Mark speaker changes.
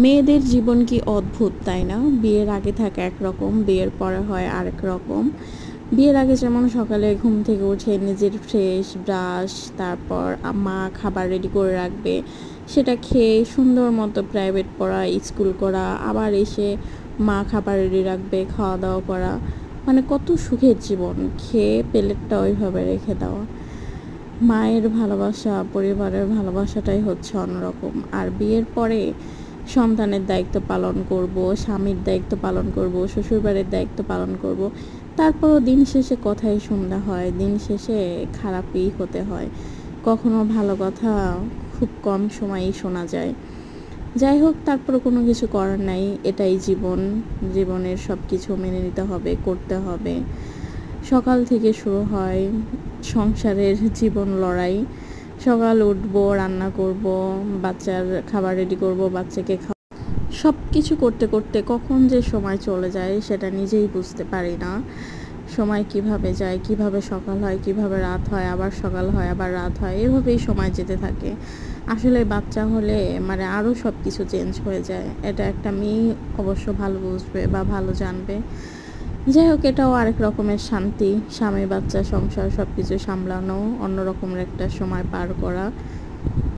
Speaker 1: মেয়েদের জীবন কি অদ্ভুত, তাই না? বিয়ের আগে থাকে একরকম, বিয়ের পরে হয় আরেক রকম। বিয়ের আগে যেমন সকালে ঘুম থেকে উঠে নিজের ফ্রেশ ব্রাশ, তারপর মা খাবার রেডি করে রাখবে, সেটা খেয়ে সুন্দর মতো প্রাইভেট পড়া, স্কুল করা, আবার এসে মা খাবার রেডি রাখবে, খাওয়া দাওয়া করা। মানে কত সুখের জীবন, খেয়ে প্লেটটা ওইভাবে রেখে দেওয়া। মায়ের ভালোবাসা, পরিবারের ভালোবাসাটাই হচ্ছে অন্যরকম। আর বিয়ের পরে সন্তানের দায়িত্ব পালন করব, স্বামীর দায়িত্ব পালন করব, শ্বশুরবাড়ির দায়িত্ব পালন করব। তারপরও দিন শেষে কথাই শুনতে হয়, দিন শেষে খারাপই হতে হয়। কখনো ভালো কথা খুব কম সময়ই শোনা যায়। যাই হোক, তারপরও কোনো কিছু করার নাই, এটাই জীবন। জীবনের সব কিছু মেনে নিতে হবে, করতে হবে। সকাল থেকে শুরু হয় সংসারের জীবন লড়াই। সকাল উঠবো, রান্না করব, বাচ্চার খাবার রেডি করব, বাচ্চাকে সব কিছু করতে করতে কখন যে সময় চলে যায় সেটা নিজেই বুঝতে পারি না। সময় কিভাবে যায়, কিভাবে সকাল হয়, কিভাবে রাত হয়, আবার সকাল হয়, আবার রাত হয়, এভাবেই সময় যেতে থাকে। আসলে বাচ্চা হলে মানে আরও সব কিছু চেঞ্জ হয়ে যায়। এটা একটা মেয়ে অবশ্য ভালো বুঝবে বা ভালো জানবে। যাই হোক, এটাও আরেক রকমের শান্তি। স্বামী, বাচ্চা, সংসার সব কিছু সামলানো, অন্য রকমের একটা সময় পার করা।